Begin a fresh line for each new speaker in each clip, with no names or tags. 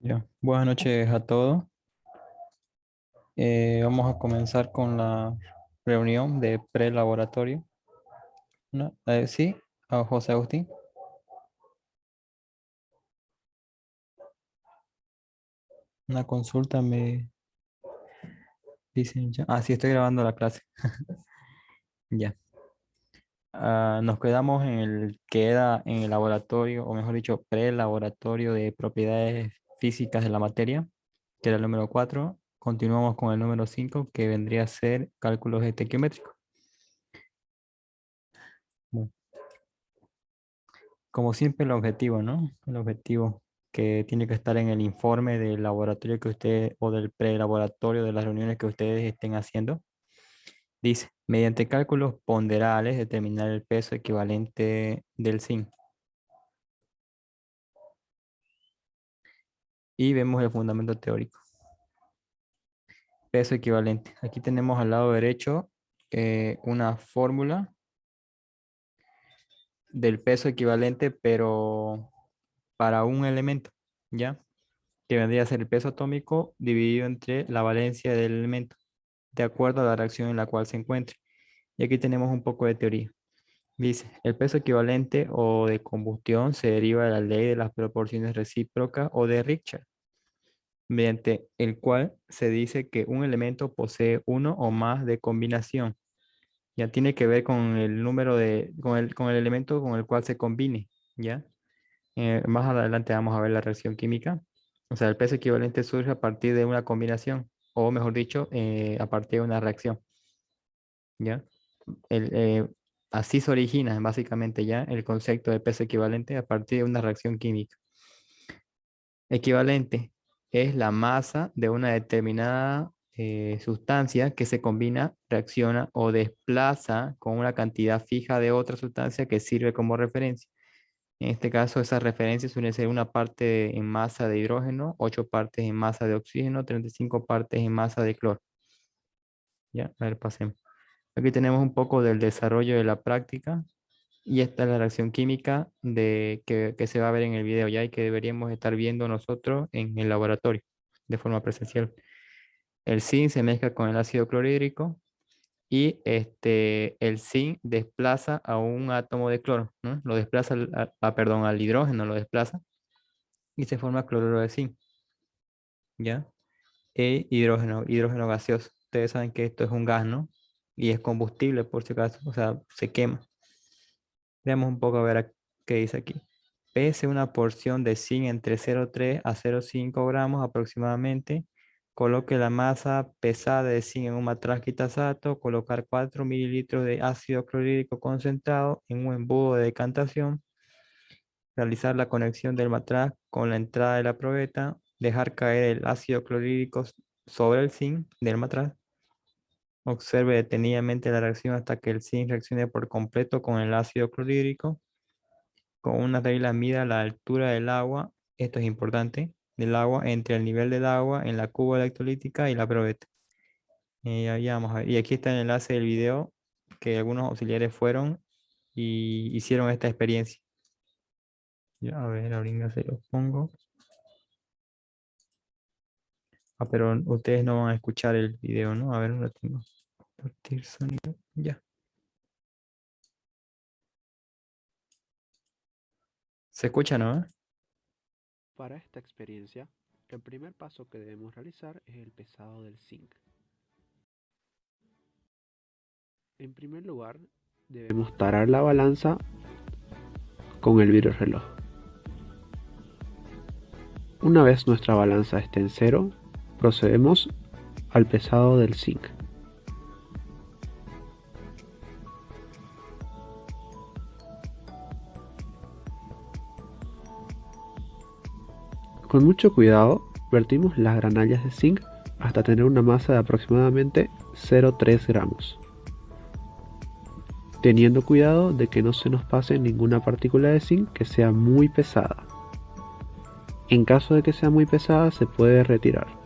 Ya. Buenas noches a todos. Vamos a comenzar con la reunión de pre-laboratorio. Sí, a José Agustín. Una consulta me dicen ya. Sí, estoy grabando la clase. Ya. Nos quedamos en el que era en el laboratorio, o mejor dicho, pre-laboratorio de propiedades físicas de la materia, que era el número 4. Continuamos con el número 5, que vendría a ser cálculos estequiométricos. Bueno, como siempre, el objetivo, ¿no? El objetivo que tiene que estar en el informe del laboratorio que usted o del prelaboratorio de las reuniones que ustedes estén haciendo. Dice, mediante cálculos ponderales, determinar el peso equivalente del zinc. Y vemos el fundamento teórico. Peso equivalente. Aquí tenemos al lado derecho una fórmula del peso equivalente, pero para un elemento, ¿ya? Que vendría a ser el peso atómico dividido entre la valencia del elemento, de acuerdo a la reacción en la cual se encuentre. Y aquí tenemos un poco de teoría. Dice, el peso equivalente o de combustión se deriva de la ley de las proporciones recíprocas o de Richter, mediante el cual se dice que un elemento posee uno o más de combinación. Ya tiene que ver con el número con el elemento con el cual se combine, ¿ya? Más adelante vamos a ver la reacción química. O sea, el peso equivalente surge a partir de una combinación, o mejor dicho, a partir de una reacción, ¿ya? El, eh, Así se origina básicamente ya el concepto de peso equivalente a partir de una reacción química. Equivalente es la masa de una determinada sustancia que se combina, reacciona o desplaza con una cantidad fija de otra sustancia que sirve como referencia. En este caso, esa referencia suele ser una parte en masa de hidrógeno, 8 partes en masa de oxígeno, 35 partes en masa de cloro. Ya, a ver, pasemos. Aquí tenemos un poco del desarrollo de la práctica y esta es la reacción química que se va a ver en el video ya y que deberíamos estar viendo nosotros en el laboratorio de forma presencial. El zinc se mezcla con el ácido clorhídrico y el zinc desplaza a un átomo de cloro, ¿no? Lo desplaza, perdón, al hidrógeno lo desplaza y se forma cloruro de zinc, ¿ya? Hidrógeno gaseoso. Ustedes saben que esto es un gas, ¿no? Y es combustible por si acaso, o sea, se quema. Veamos un poco a ver qué dice aquí. Pese una porción de zinc entre 0,3 a 0,5 gramos aproximadamente. Coloque la masa pesada de zinc en un matraz quitasato. Colocar 4 mililitros de ácido clorhídrico concentrado en un embudo de decantación. Realizar la conexión del matraz con la entrada de la probeta. Dejar caer el ácido clorhídrico sobre el zinc del matraz. Observe detenidamente la reacción hasta que el zinc reaccione por completo con el ácido clorhídrico. Con una regla mida la altura del agua, esto es importante, del agua entre el nivel del agua en la cuba electrolítica y la probeta. Ya vamos a ver. Y aquí está el enlace del video que algunos auxiliares fueron y hicieron esta experiencia. Ya, a ver, ahorita se los pongo. Pero ustedes no van a escuchar el video, ¿no? A ver, lo tengo. Compartir sonido. Ya. ¿Se escucha, no?
Para esta experiencia, el primer paso que debemos realizar es el pesado del zinc. En primer lugar, debemos tarar la balanza con el reloj. Una vez nuestra balanza esté en cero, procedemos al pesado del zinc. Con mucho cuidado, vertimos las granallas de zinc hasta tener una masa de aproximadamente 0,3 gramos, teniendo cuidado de que no se nos pase ninguna partícula de zinc que sea muy pesada. En caso de que sea muy pesada, se puede retirar.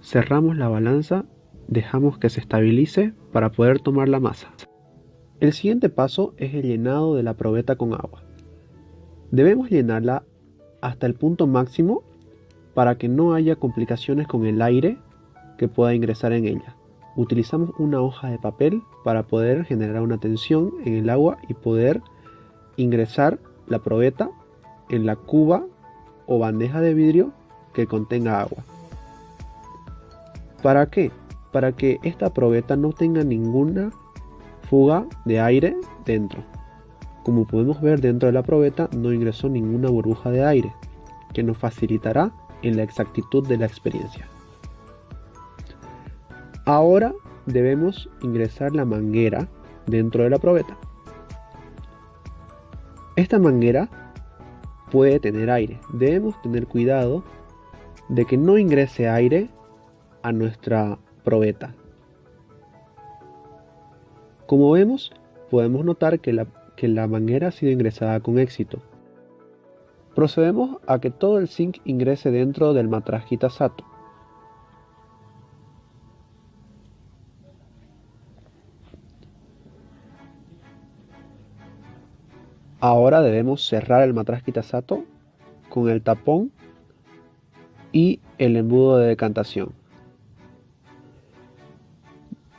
Cerramos la balanza, dejamos que se estabilice para poder tomar la masa. El siguiente paso es el llenado de la probeta con agua. Debemos llenarla hasta el punto máximo para que no haya complicaciones con el aire que pueda ingresar en ella. Utilizamos una hoja de papel para poder generar una tensión en el agua y poder ingresar la probeta en la cuba o bandeja de vidrio que contenga agua. ¿Para qué? Para que esta probeta no tenga ninguna fuga de aire dentro. Como podemos ver, dentro de la probeta no ingresó ninguna burbuja de aire, que nos facilitará en la exactitud de la experiencia. Ahora debemos ingresar la manguera dentro de la probeta. Esta manguera puede tener aire. Debemos tener cuidado de que no ingrese aire a nuestra probeta. Como vemos, podemos notar que la manguera ha sido ingresada con éxito. Procedemos a que todo el zinc ingrese dentro del matraz Kitasato. Ahora debemos cerrar el matraz Kitasato con el tapón y el embudo de decantación.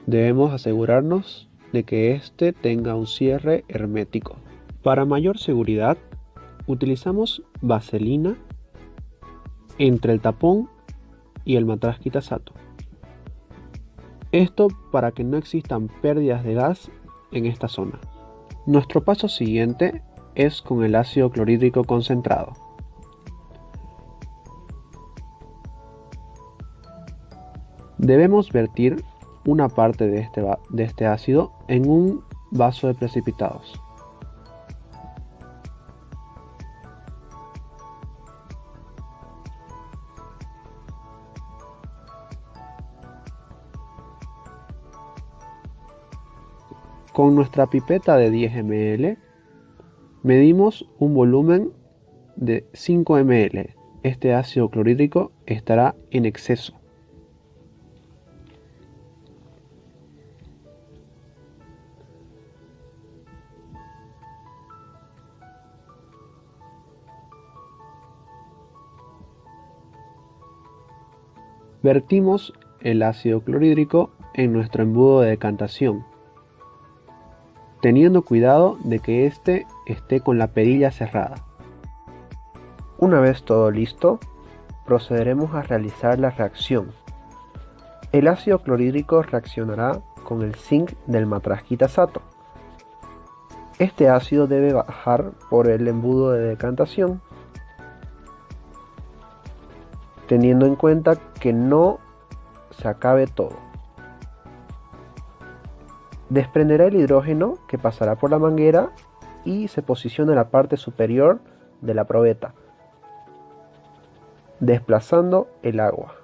Debemos asegurarnos de que éste tenga un cierre hermético. Para mayor seguridad, utilizamos vaselina entre el tapón y el matraz Kitasato. Esto para que no existan pérdidas de gas en esta zona. Nuestro paso siguiente es con el ácido clorhídrico concentrado. Debemos vertir una parte de este ácido en un vaso de precipitados. Con nuestra pipeta de 10 ml medimos un volumen de 5 ml. Este ácido clorhídrico estará en exceso. Vertimos el ácido clorhídrico en nuestro embudo de decantación, teniendo cuidado de que éste esté con la perilla cerrada. Una vez todo listo, procederemos a realizar la reacción. El ácido clorhídrico reaccionará con el zinc del matraz Kitasato. Este ácido debe bajar por el embudo de decantación, teniendo en cuenta que no se acabe todo. Desprenderá el hidrógeno que pasará por la manguera y se posiciona en la parte superior de la probeta, desplazando el agua.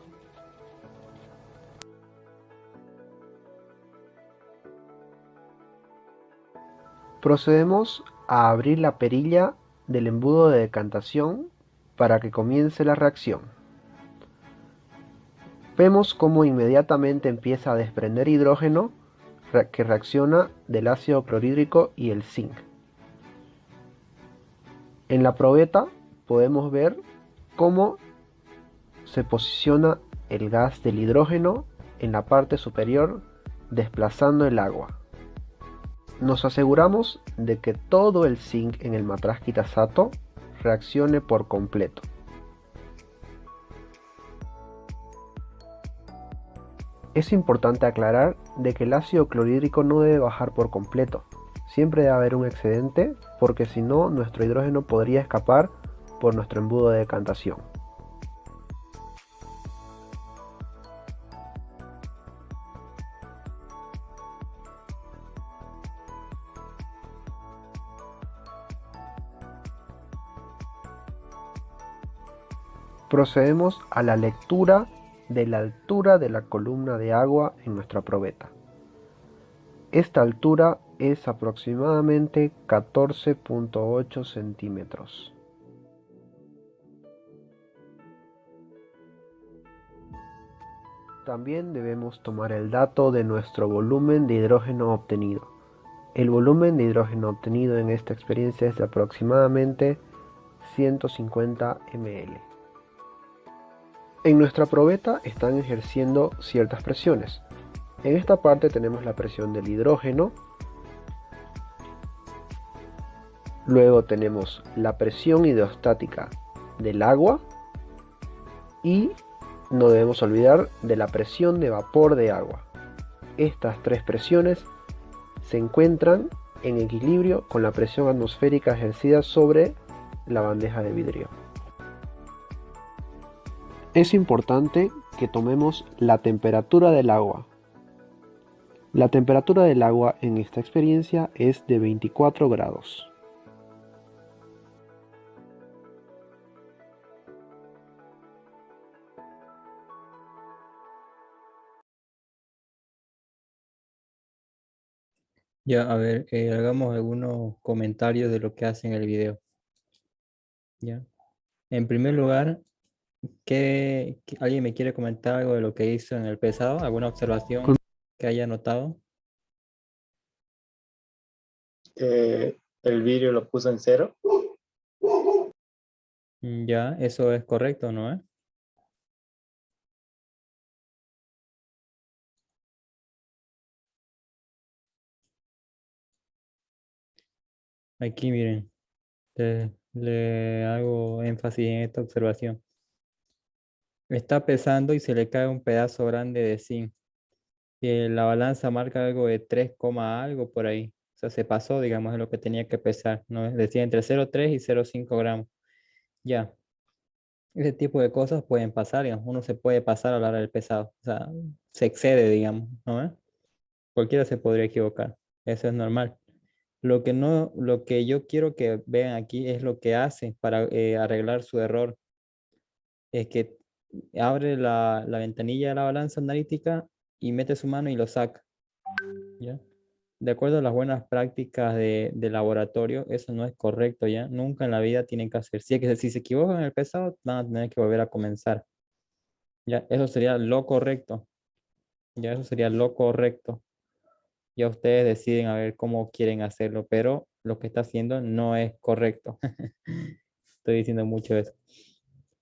Procedemos a abrir la perilla del embudo de decantación para que comience la reacción. Vemos cómo inmediatamente empieza a desprender hidrógeno que reacciona del ácido clorhídrico y el zinc. En la probeta podemos ver cómo se posiciona el gas del hidrógeno en la parte superior, desplazando el agua. Nos aseguramos de que todo el zinc en el matraz Kitasato reaccione por completo. Es importante aclarar de que el ácido clorhídrico no debe bajar por completo. Siempre debe haber un excedente porque si no, nuestro hidrógeno podría escapar por nuestro embudo de decantación. Procedemos a la lectura de la altura de la columna de agua en nuestra probeta. Esta altura es aproximadamente 14.8 centímetros. También debemos tomar el dato de nuestro volumen de hidrógeno obtenido. El volumen de hidrógeno obtenido en esta experiencia es de aproximadamente 150 ml. En nuestra probeta están ejerciendo ciertas presiones. En esta parte tenemos la presión del hidrógeno, luego tenemos la presión hidrostática del agua y no debemos olvidar de la presión de vapor de agua. Estas tres presiones se encuentran en equilibrio con la presión atmosférica ejercida sobre la bandeja de vidrio. Es importante que tomemos la temperatura del agua. La temperatura del agua en esta experiencia es de 24 grados.
Ya, a ver, hagamos algunos comentarios de lo que hace en el video. Ya. En primer lugar, ¿alguien me quiere comentar algo de lo que hizo en el pesado? ¿Alguna observación que haya notado?
El vidrio lo puso en cero.
Ya, eso es correcto, ¿no? Aquí miren, le hago énfasis en esta observación. Está pesando y se le cae un pedazo grande de zinc. La balanza marca algo de 3, algo por ahí. O sea, se pasó, digamos, de lo que tenía que pesar, ¿no? Decía entre 0,3 y 0,5 gramos. Ya, ese tipo de cosas pueden pasar, digamos. Uno se puede pasar a la hora del pesado. O sea, se excede, digamos, ¿no? Cualquiera se podría equivocar. Eso es normal. Lo que yo quiero que vean aquí es lo que hace para arreglar su error. Es que abre la ventanilla de la balanza analítica y mete su mano y lo saca, ¿ya? De acuerdo a las buenas prácticas de laboratorio, eso no es correcto, ¿ya? Nunca en la vida tienen que hacer. Si, es que, si se equivocan en el pesado, van a tener que volver a comenzar, ¿ya? Eso sería lo correcto, ¿ya? Eso sería lo correcto. Ya ustedes deciden a ver cómo quieren hacerlo, pero lo que está haciendo no es correcto. Estoy diciendo mucho eso.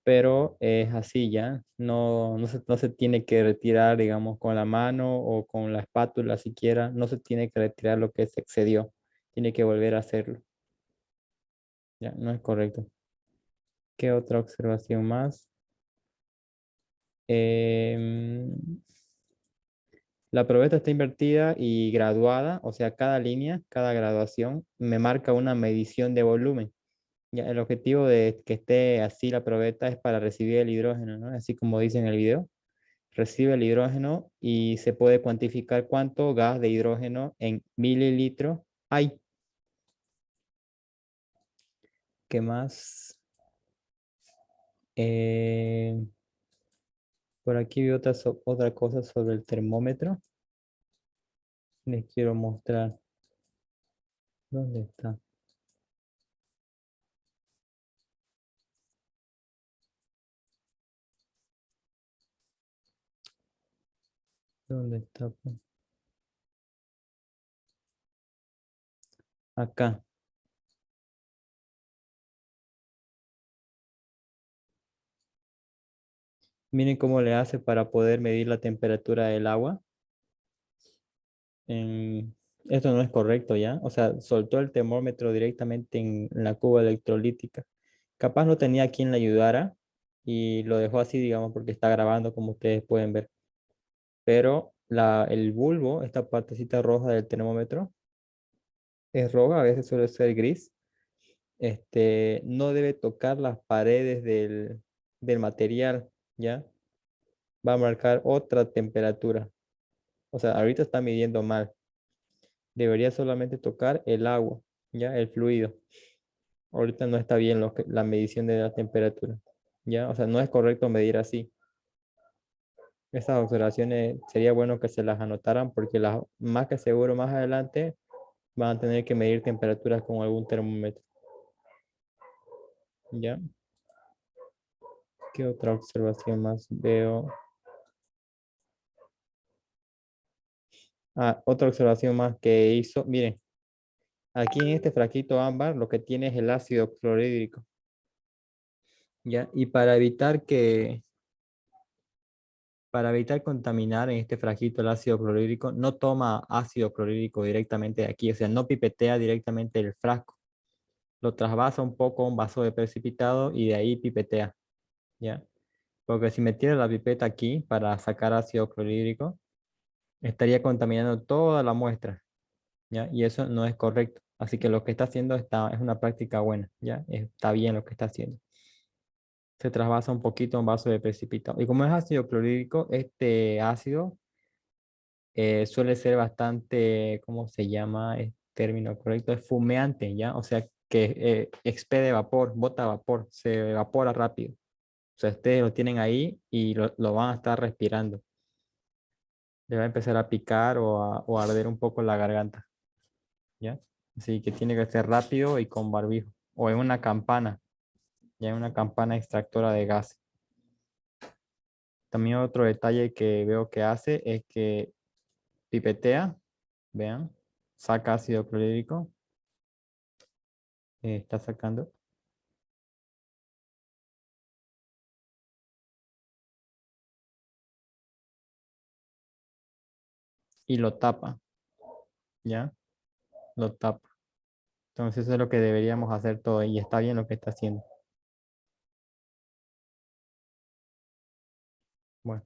Pero es así ya, no se tiene que retirar, digamos, con la mano o con la espátula siquiera, no se tiene que retirar lo que se excedió, tiene que volver a hacerlo. Ya, no es correcto. ¿Qué otra observación más? Em, la probeta está invertida y graduada, o sea, cada línea, cada graduación me marca una medición de volumen. Ya, el objetivo de que esté así la probeta es para recibir el hidrógeno, ¿no? Así como dice en el video. Recibe el hidrógeno y se puede cuantificar cuánto gas de hidrógeno en mililitros hay. ¿Qué más? Eh, por aquí vi otra cosa sobre el termómetro. Les quiero mostrar. ¿Dónde está? ¿Dónde está? Acá. Miren cómo le hace para poder medir la temperatura del agua. Esto no es correcto ya. O sea, soltó el termómetro directamente en la cuba electrolítica. Capaz no tenía quien le ayudara y lo dejó así, digamos, porque está grabando como ustedes pueden ver. Pero el bulbo, esta partecita roja del termómetro, es roja, a veces suele ser gris. No debe tocar las paredes del material, ¿ya? Va a marcar otra temperatura. O sea, ahorita está midiendo mal. Debería solamente tocar el agua, ¿ya? El fluido. Ahorita no está bien la medición de la temperatura, ¿ya? O sea, no es correcto medir así. Esas observaciones sería bueno que se las anotaran porque más que seguro más adelante van a tener que medir temperaturas con algún termómetro. ¿Ya? ¿Qué otra observación más veo? Ah, otra observación más que hizo. Miren, Aquí en este frasquito ámbar lo que tiene es el ácido clorhídrico. ¿Ya? Y para evitar contaminar en este frasquito el ácido clorhídrico, no toma ácido clorhídrico directamente de aquí, o sea, no pipetea directamente el frasco. Lo trasvasa un poco a un vaso de precipitado y de ahí pipetea, ¿ya? Porque si metiera la pipeta aquí para sacar ácido clorhídrico, estaría contaminando toda la muestra, ¿ya? Y eso no es correcto. Así que lo que está haciendo es una práctica buena, ¿ya? Está bien lo que está haciendo. Se trasvasa un poquito a un vaso de precipitado. Y como es ácido clorhídrico, este ácido suele ser bastante, ¿cómo se llama? El término correcto es fumeante, ¿ya? O sea, que expede vapor, bota vapor, se evapora rápido. O sea, ustedes lo tienen ahí y lo van a estar respirando. Le va a empezar a picar o a arder un poco la garganta, ¿ya? Así que tiene que ser rápido y con barbijo. O en una campana, ya en una campana extractora de gas. También otro detalle que veo que hace es que pipetea, vean, saca ácido clorhídrico, está sacando, y lo tapa, ¿ya? Lo tapa. Entonces eso es lo que deberíamos hacer todo y está bien lo que está haciendo. Bueno,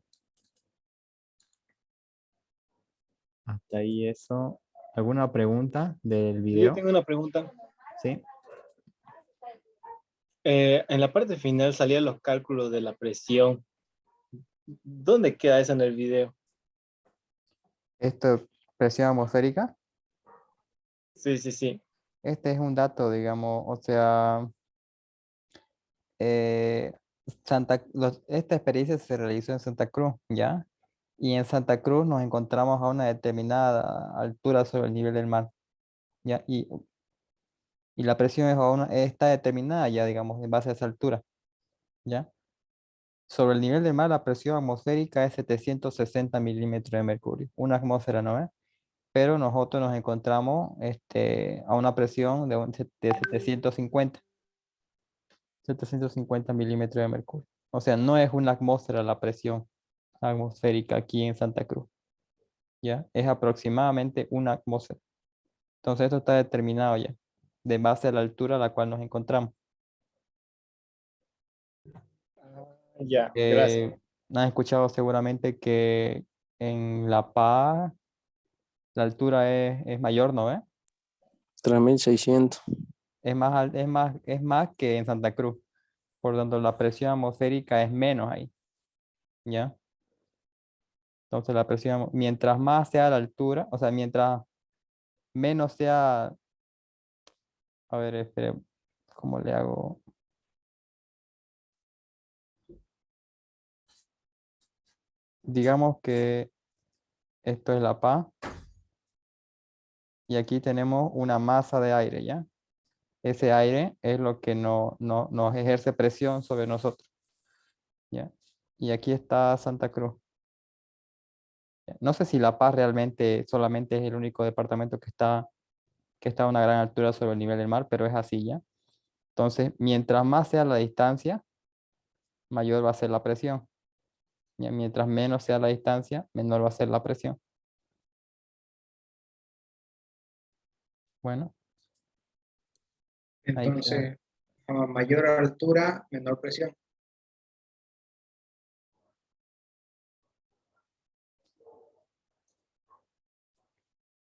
hasta ahí eso. ¿Alguna pregunta del
Yo
video?
tengo una pregunta.
Sí.
En la parte final salían los cálculos de la presión. ¿Dónde queda eso en el video?
Esto es presión atmosférica.
Sí, sí, sí.
Este es un dato, digamos, o sea, eh, esta experiencia se realizó en Santa Cruz, ¿ya? Y en Santa Cruz nos encontramos a una determinada altura sobre el nivel del mar, ¿ya? Y la presión está determinada ya, digamos, en base a esa altura, ¿ya? Sobre el nivel del mar, la presión atmosférica es 760 milímetros de mercurio, una atmósfera, ¿no es? Pero nosotros nos encontramos a una presión de 750 milímetros de mercurio. O sea, no es una atmósfera la presión atmosférica aquí en Santa Cruz, ¿ya? Es aproximadamente una atmósfera. Entonces esto está determinado ya, de base a la altura a la cual nos encontramos.
Ya, gracias.
Han escuchado seguramente que en La Paz la altura es mayor, ¿no ve?
3600.
Es más que en Santa Cruz. Por lo tanto, la presión atmosférica es menos ahí, ¿ya? Entonces, mientras más sea la altura, o sea, mientras menos sea, a ver, espere, ¿cómo le hago? Digamos que esto es La Paz y aquí tenemos una masa de aire, ¿ya? Ese aire es lo que nos ejerce presión sobre nosotros, ¿ya? Y aquí está Santa Cruz. ¿Ya? No sé si La Paz realmente solamente es el único departamento que está a una gran altura sobre el nivel del mar, pero es así, ¿ya? Entonces, mientras más sea la distancia, mayor va a ser la presión. ¿Ya? Mientras menos sea la distancia, menor va a ser la presión. Bueno, ahí queda.
Entonces, a mayor altura, menor presión.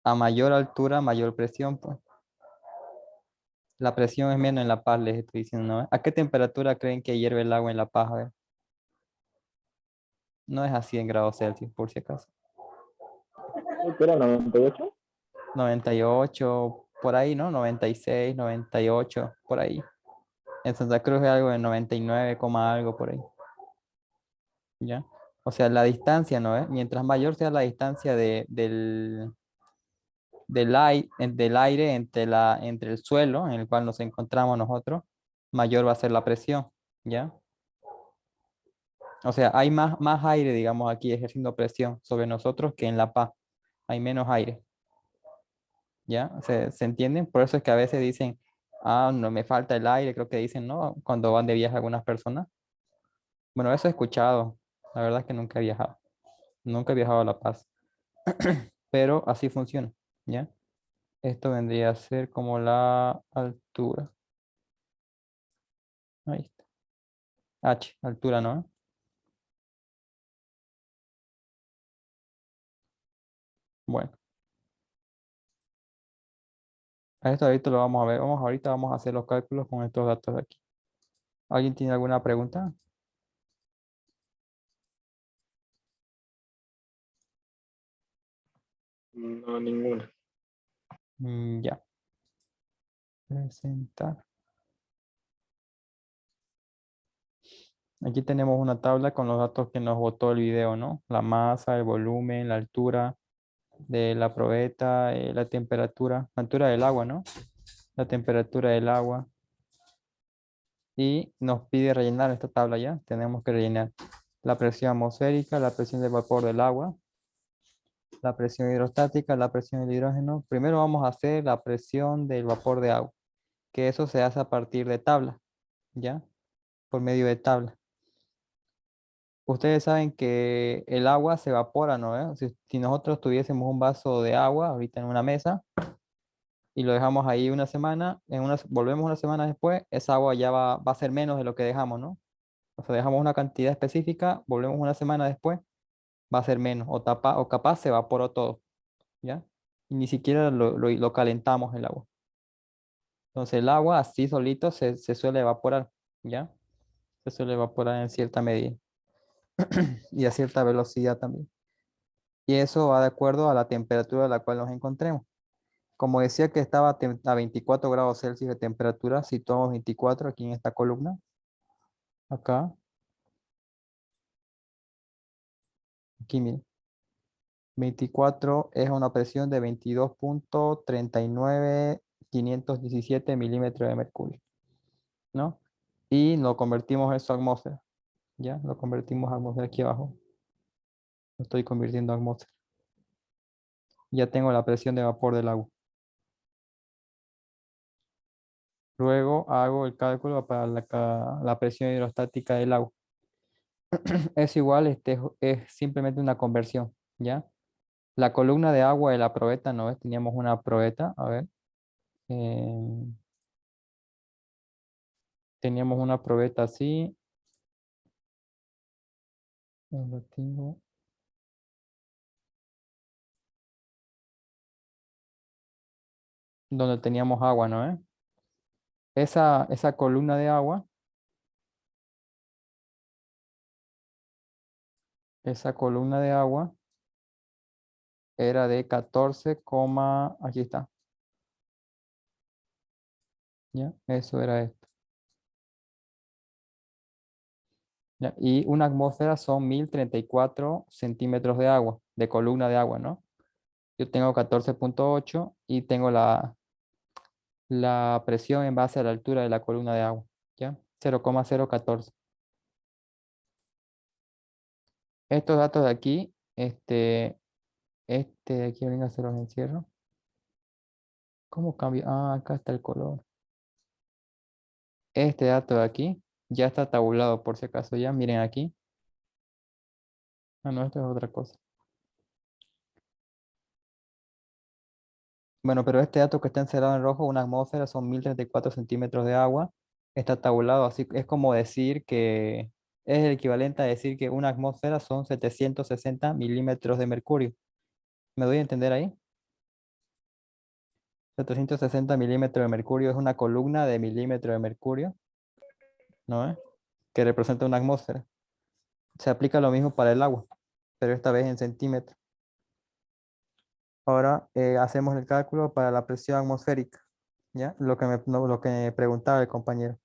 A mayor altura, mayor presión, pues. La presión es menos en La Paz, les estoy diciendo, ¿no? ¿A qué temperatura creen que hierve el agua en La Paz? A ver. No es a 100 grados Celsius, por si acaso.
¿Qué era 98?
98, por ahí, ¿no? 96, 98, por ahí. En Santa Cruz es algo de 99, algo por ahí. ¿Ya? O sea, la distancia, ¿no? Mientras mayor sea la distancia del aire entre el suelo en el cual nos encontramos nosotros, mayor va a ser la presión, ¿ya? O sea, hay más aire, digamos, aquí ejerciendo presión sobre nosotros que en La Paz. Hay menos aire. ¿Ya? ¿Se entienden? Por eso es que a veces dicen, ah, no me falta el aire, creo que dicen, ¿no? Cuando van de viaje algunas personas. Bueno, eso he escuchado. La verdad es que nunca he viajado. Nunca he viajado a La Paz. Pero así funciona, ¿ya? Esto vendría a ser como la altura. Ahí está. H, altura, ¿no? Bueno, a esto ahorita lo vamos a ver. Ahorita vamos a hacer los cálculos con estos datos de aquí. ¿Alguien tiene alguna pregunta?
No, ninguna.
Ya. Presentar. Aquí tenemos una tabla con los datos que nos botó el video, ¿no? La masa, el volumen, la altura de la probeta, la altura del agua, ¿no? La temperatura del agua. Y nos pide rellenar esta tabla ya. Tenemos que rellenar la presión atmosférica, la presión del vapor del agua, la presión hidrostática, la presión del hidrógeno. Primero vamos a hacer la presión del vapor de agua, que eso se hace a partir de tabla, ¿ya? Por medio de tabla. Ustedes saben que el agua se evapora, ¿no? Si nosotros tuviésemos un vaso de agua ahorita en una mesa y lo dejamos ahí una semana, volvemos una semana después, esa agua ya va a ser menos de lo que dejamos, ¿no? O sea, dejamos una cantidad específica, volvemos una semana después, va a ser menos, o capaz se evaporó todo, ¿ya? Y ni siquiera lo calentamos el agua. Entonces el agua así solito se suele evaporar, ¿ya? Se suele evaporar en cierta medida y a cierta velocidad también. Y eso va de acuerdo a la temperatura a la cual nos encontremos. Como decía que estaba a 24 grados Celsius de temperatura, situamos 24 aquí en esta columna, acá, aquí miren. 24 es una presión de 22.39517 milímetros de mercurio, ¿no? Y lo convertimos eso a atmósfera, ¿ya? Lo convertimos a atmósfera aquí abajo. Lo estoy convirtiendo a atmósfera. Ya tengo la presión de vapor del agua. Luego hago el cálculo para la presión hidrostática del agua. Es igual, es simplemente una conversión, ¿ya? La columna de agua de la probeta, ¿no ves? Teníamos una probeta, a ver. eh, Teníamos una probeta así. ¿Dónde lo tengo? Donde teníamos agua, ¿no? Esa columna de agua, esa columna de agua era de 14, aquí está, ¿ya? Eso era esto. ¿Ya? Y una atmósfera son 1034 centímetros de agua, de columna de agua, ¿no? Yo tengo 14.8 y tengo la presión en base a la altura de la columna de agua, ¿ya? 0,014. Estos datos de aquí, de aquí, venga, se los encierro. ¿Cómo cambio? Ah, acá está el color. Este dato de aquí ya está tabulado por si acaso ya. Miren aquí. Ah, no, esto es otra cosa. Bueno, pero este dato que está encerrado en rojo, una atmósfera son 1034 centímetros de agua. Está tabulado así. Es como decir que es el equivalente a decir que una atmósfera son 760 milímetros de mercurio. ¿Me doy a entender ahí? 760 milímetros de mercurio es una columna de milímetros de mercurio, ¿no? Que representa una atmósfera. Se aplica lo mismo para el agua, pero esta vez en centímetros. Ahora hacemos el cálculo para la presión atmosférica, ¿ya? Lo que me preguntaba el compañero.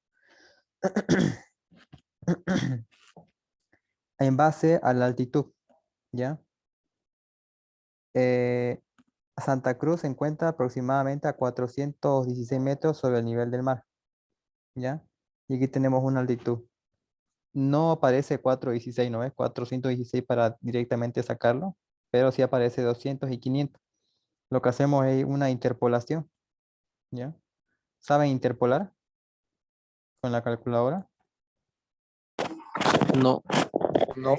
En base a la altitud, ¿ya? Eh, Santa Cruz se encuentra aproximadamente a 416 metros sobre el nivel del mar, ¿ya? Y aquí tenemos una altitud. No aparece 416, ¿no es? 416 para directamente sacarlo, pero sí aparece 200 y 500. Lo que hacemos es una interpolación, ¿ya? ¿Saben interpolar con la calculadora?
No.
No.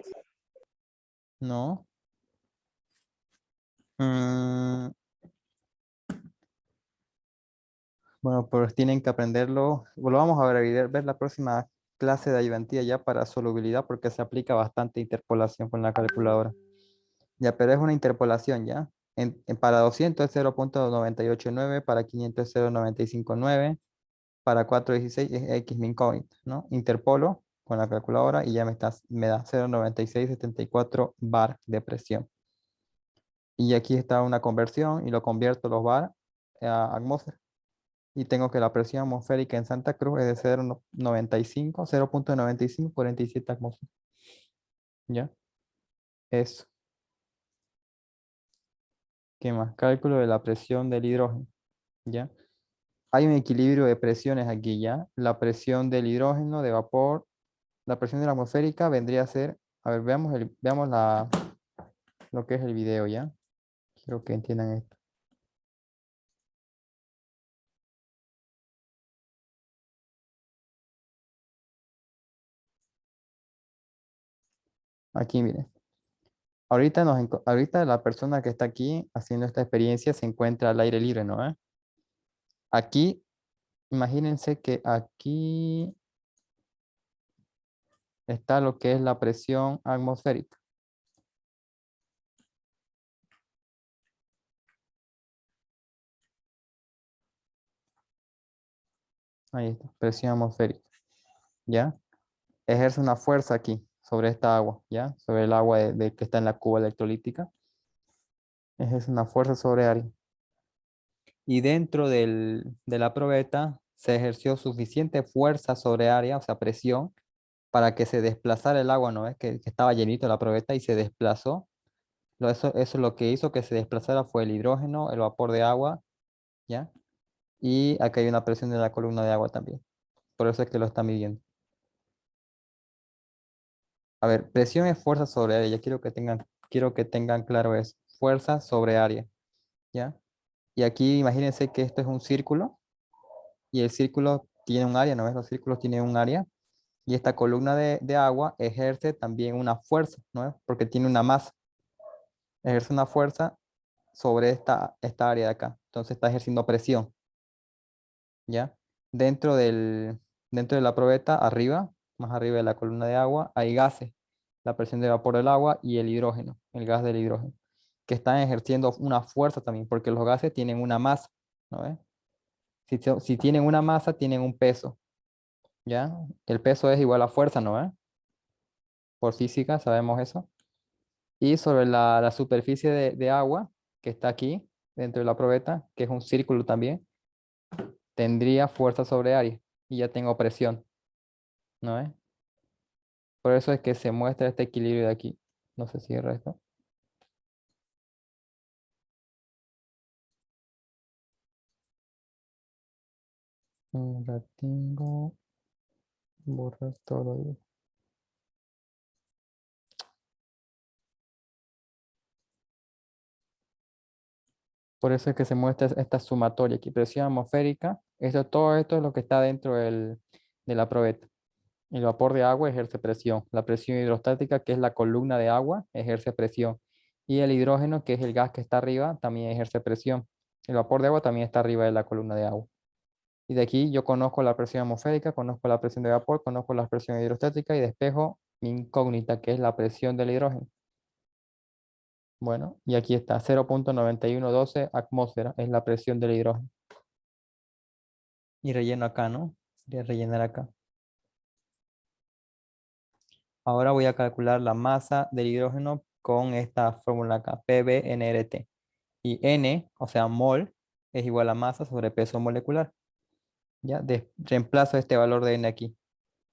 No. Mm, bueno, pues tienen que aprenderlo. Lo vamos a ver la próxima clase de ayudantía ya para solubilidad porque se aplica bastante interpolación con la calculadora. Ya, pero es una interpolación ya. Para 200 es 0.989, para 500 es 0.959, para 416 es X mi incógnita, ¿no? Interpolo con la calculadora y ya me da 0.9674 bar de presión. Y aquí está una conversión y lo convierto los bar a atmósfera. Y tengo que la presión atmosférica en Santa Cruz es de 0.9547 atmósferas. ¿Ya? Eso. ¿Qué más? Cálculo de la presión del hidrógeno. ¿Ya? Hay un equilibrio de presiones aquí, ¿ya? La presión del hidrógeno, de vapor, la presión de la atmosférica vendría a ser, a ver, veamos lo que es el video, ¿ya? Quiero que entiendan esto. Aquí, miren. Ahorita la persona que está aquí haciendo esta experiencia se encuentra al aire libre, ¿no? Aquí, imagínense que aquí está lo que es la presión atmosférica. Ahí está, presión atmosférica, ¿ya? Ejerce una fuerza aquí sobre esta agua, ¿ya? Sobre el agua que está en la cuba electrolítica. Ejerce una fuerza sobre área. Y dentro de la probeta se ejerció suficiente fuerza sobre área, o sea, presión, para que se desplazara el agua, ¿no ves? Que estaba llenito la probeta y se desplazó. Eso lo que hizo que se desplazara fue el hidrógeno, el vapor de agua, ¿ya? Y acá hay una presión de la columna de agua también. Por eso es que lo están midiendo. A ver, presión es fuerza sobre área. Ya quiero que tengan claro eso. Fuerza sobre área, ¿ya? Y aquí imagínense que esto es un círculo y el círculo tiene un área, ¿no ves? Los círculos tienen un área y esta columna de agua ejerce también una fuerza, ¿no ves? Porque tiene una masa. Ejerce una fuerza sobre esta área de acá. Entonces está ejerciendo presión, ¿ya? Dentro dentro de la probeta, arriba, más arriba de la columna de agua, hay gases. La presión de vapor del agua y el hidrógeno, el gas del hidrógeno, que están ejerciendo una fuerza también, porque los gases tienen una masa, ¿no ves? Si tienen una masa, tienen un peso, ¿ya? El peso es igual a fuerza, ¿no ves? Por física sabemos eso. Y sobre la superficie de agua, que está aquí, dentro de la probeta, que es un círculo también, tendría fuerza sobre área y ya tengo presión, ¿no ves? Por eso es que se muestra este equilibrio de aquí. No sé si el resto. La tengo. Borrar todo. Por eso es que se muestra esta sumatoria aquí. Presión atmosférica. Todo esto es lo que está dentro de la probeta. El vapor de agua ejerce presión. La presión hidrostática, que es la columna de agua, ejerce presión. Y el hidrógeno, que es el gas que está arriba, también ejerce presión. El vapor de agua también está arriba de la columna de agua. Y de aquí yo conozco la presión atmosférica, conozco la presión de vapor, conozco la presión hidrostática y despejo mi incógnita, que es la presión del hidrógeno. Bueno, y aquí está, 0.9112 atmósfera es la presión del hidrógeno. Y relleno acá, ¿no? Sería rellenar acá. Ahora voy a calcular la masa del hidrógeno con esta fórmula acá, PbNRT. Y N, o sea, mol, es igual a masa sobre peso molecular. ¿Ya? Reemplazo este valor de N aquí.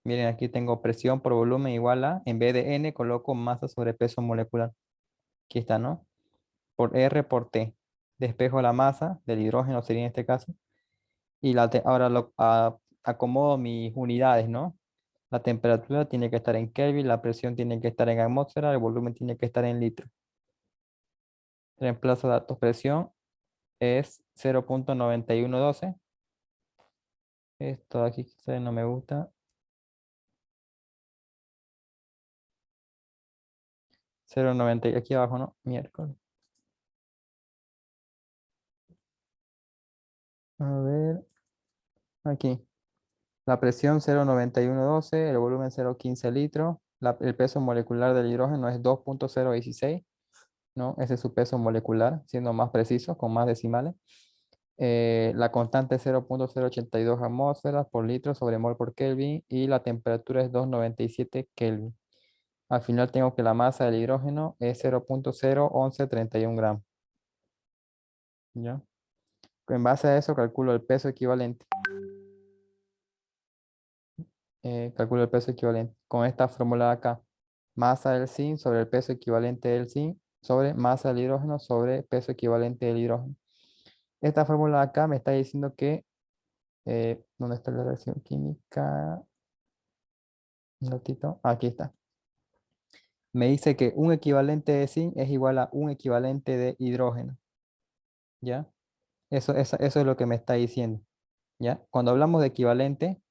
Miren, aquí tengo presión por volumen igual a, en vez de N, coloco masa sobre peso molecular. Aquí está, ¿no? Por R por T. Despejo la masa del hidrógeno, sería en este caso. Y ahora acomodo mis unidades, ¿no? La temperatura tiene que estar en Kelvin, la presión tiene que estar en atmósfera, el volumen tiene que estar en litros. Reemplazo datos presión es 0.9112. Esto aquí quizás no me gusta. 0.90, aquí abajo, ¿no? Miércoles. A ver, aquí. La presión 0.9112, el volumen 0.15 litros, el peso molecular del hidrógeno es 2.016, ¿no? Ese es su peso molecular, siendo más preciso, con más decimales. La constante es 0.082 atmósferas por litro sobre mol por Kelvin y la temperatura es 297 Kelvin. Al final tengo que la masa del hidrógeno es 0.01131 gramos. ¿Ya? En base a eso calculo el peso equivalente. Calculo el peso equivalente con esta fórmula de acá. Masa del zinc sobre el peso equivalente del zinc sobre masa del hidrógeno sobre peso equivalente del hidrógeno. Esta fórmula de acá me está diciendo que, ¿dónde está la reacción química? Un ratito, aquí está. Me dice que un equivalente de zinc es igual a un equivalente de hidrógeno. ¿Ya? Eso es lo que me está diciendo. ¿Ya? Cuando hablamos de equivalente,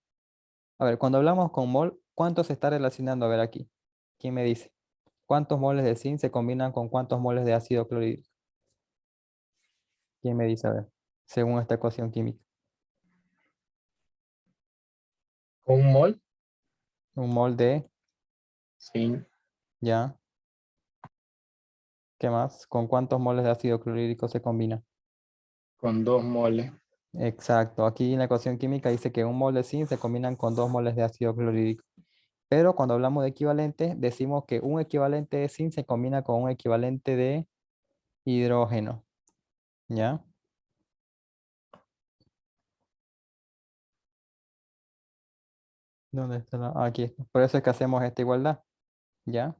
a ver, cuando hablamos con mol, ¿cuánto se está relacionando? A ver aquí. ¿Quién me dice? ¿Cuántos moles de zinc se combinan con cuántos moles de ácido clorhídrico? ¿Quién me dice? A ver, según esta ecuación química.
¿Con un mol?
Un mol de,
Sí.
ya, ¿qué más? ¿Con cuántos moles de ácido clorhídrico se combina?
Con 2 moles.
Exacto, aquí en la ecuación química dice que un mol de zinc se combinan con 2 moles de ácido clorhídrico. Pero cuando hablamos de equivalente, decimos que un equivalente de zinc se combina con un equivalente de hidrógeno. ¿Ya? ¿Dónde está aquí está. Por eso es que hacemos esta igualdad. ¿Ya?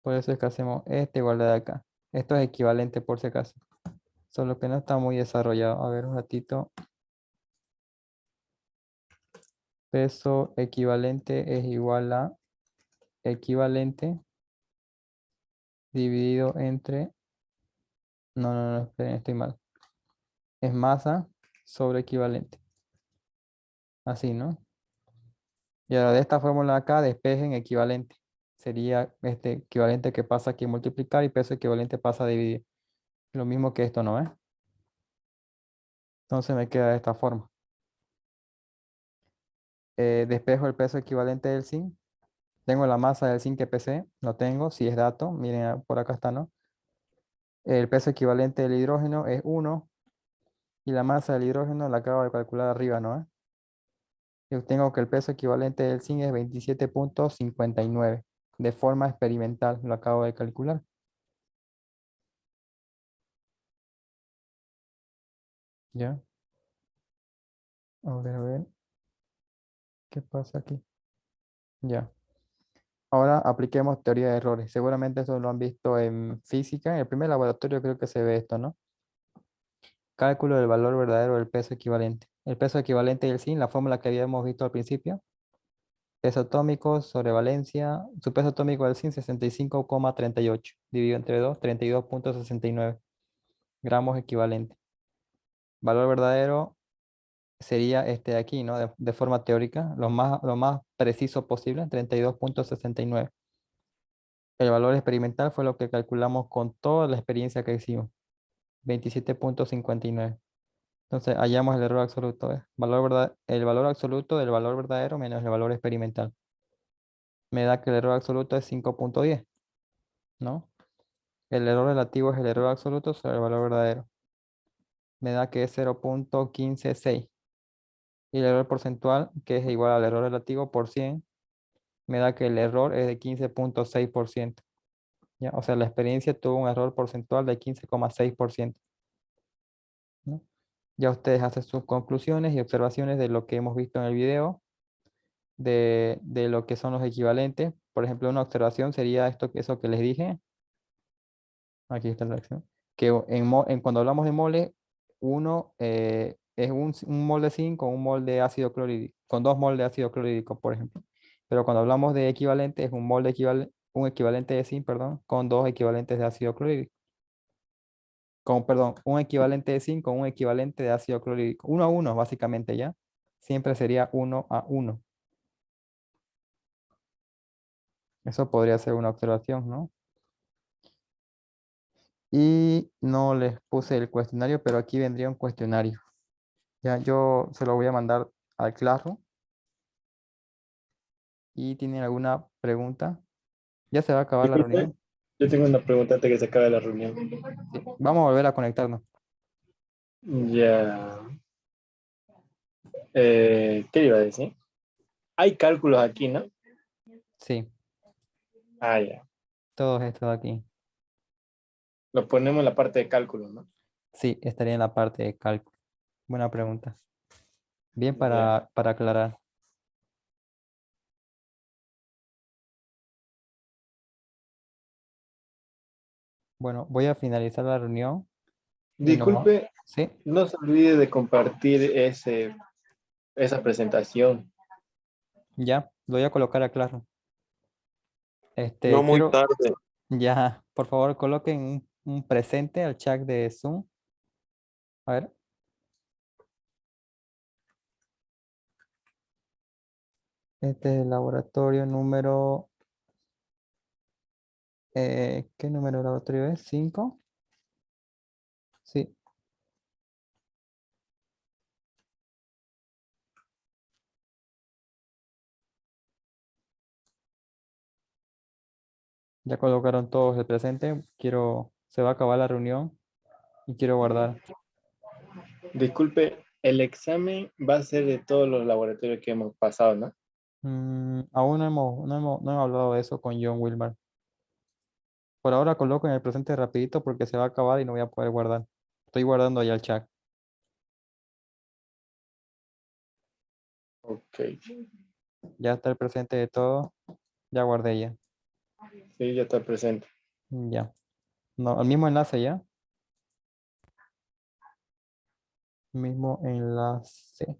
Por eso es que hacemos esta igualdad de acá. Esto es equivalente por si acaso. Solo que no está muy desarrollado. A ver, un ratito. Peso equivalente es igual a equivalente dividido entre... No, no, no, esperen, estoy mal. Es masa sobre equivalente. Así, ¿no? Y ahora de esta fórmula de acá despejen equivalente. Sería este equivalente que pasa aquí a multiplicar y peso equivalente pasa a dividir. Lo mismo que esto, ¿no es? Entonces me queda de esta forma. Despejo el peso equivalente del zinc. Tengo la masa del zinc que pesé. Lo tengo, si es dato. Miren, por acá está, ¿no? El peso equivalente del hidrógeno es 1 y la masa del hidrógeno la acabo de calcular arriba, ¿no? Yo tengo que el peso equivalente del zinc es 27.59 de forma experimental, lo acabo de calcular. ¿Ya? A ver, ¿qué pasa aquí? Ya. Ahora apliquemos teoría de errores. Seguramente eso lo han visto en física. En el primer laboratorio creo que se ve esto, ¿no? Cálculo del valor verdadero del peso equivalente. El peso equivalente del zinc, la fórmula que habíamos visto al principio. Peso atómico sobre valencia. Su peso atómico del zinc 65,38. Dividido entre 2, 32.69 gramos equivalente. Valor verdadero sería este de aquí, ¿no? De forma teórica, lo más preciso posible, 32.69. El valor experimental fue lo que calculamos con toda la experiencia que hicimos, 27.59. Entonces, hallamos el error absoluto. El valor absoluto del valor verdadero menos el valor experimental. Me da que el error absoluto es 5.10, ¿no? El error relativo es el error absoluto sobre el valor verdadero. Me da que es 0.156. Y el error porcentual, que es igual al error relativo por 100, me da que el error es de 15.6%. ¿Ya? O sea, la experiencia tuvo un error porcentual de 15,6%. ¿No? Ya ustedes hacen sus conclusiones y observaciones de lo que hemos visto en el video, de lo que son los equivalentes. Por ejemplo, una observación sería eso que les dije. Aquí está la reacción. Que cuando hablamos de moles, uno es un mol de zinc con un mol de ácido clorhídrico, con 2 mol de ácido clorhídrico, por ejemplo. Pero cuando hablamos de equivalente, es un equivalente de zinc, perdón, con 2 equivalentes de ácido clorhídrico. perdón, un equivalente de zinc con un equivalente de ácido clorhídrico. 1 a 1, básicamente, ¿ya? Siempre sería 1 a 1. Eso podría ser una observación, ¿no? Y no les puse el cuestionario, pero aquí vendría un cuestionario. Ya, yo se lo voy a mandar al Classroom. ¿Y tienen alguna pregunta? Ya se va a acabar la
Disculpe,
reunión.
yo tengo una pregunta antes que se acabe la reunión.
Sí, vamos a volver a conectarnos.
Ya. ¿Qué iba a decir? Hay cálculos aquí, ¿no?
Sí,
Ah, ya.
todos estos aquí.
Lo ponemos en la parte de cálculo, ¿no?
Sí, estaría en la parte de cálculo. Buena pregunta. Bien
Ya.
para aclarar. Bueno, voy a finalizar la reunión y
Disculpe,
sí,
no se olvide de compartir esa presentación.
ya, lo voy a colocar a claro.
No muy
Quiero,
tarde.
ya, por favor, coloquen un presente al chat de Zoom. A ver. Este es el laboratorio número, ¿qué número de laboratorio es? ¿5? Sí, ya colocaron todos el presente. Se va a acabar la reunión y quiero guardar.
Disculpe, el examen va a ser de todos los laboratorios que hemos pasado, ¿no?
Aún no hemos hablado de eso con John Wilmar. Por ahora coloco en el presente rapidito porque se va a acabar y no voy a poder guardar. Estoy guardando ya el chat.
Ok.
Ya está el presente de todo. Ya guardé ya.
Sí, ya está presente.
Ya. No, el mismo enlace ya. Mismo enlace.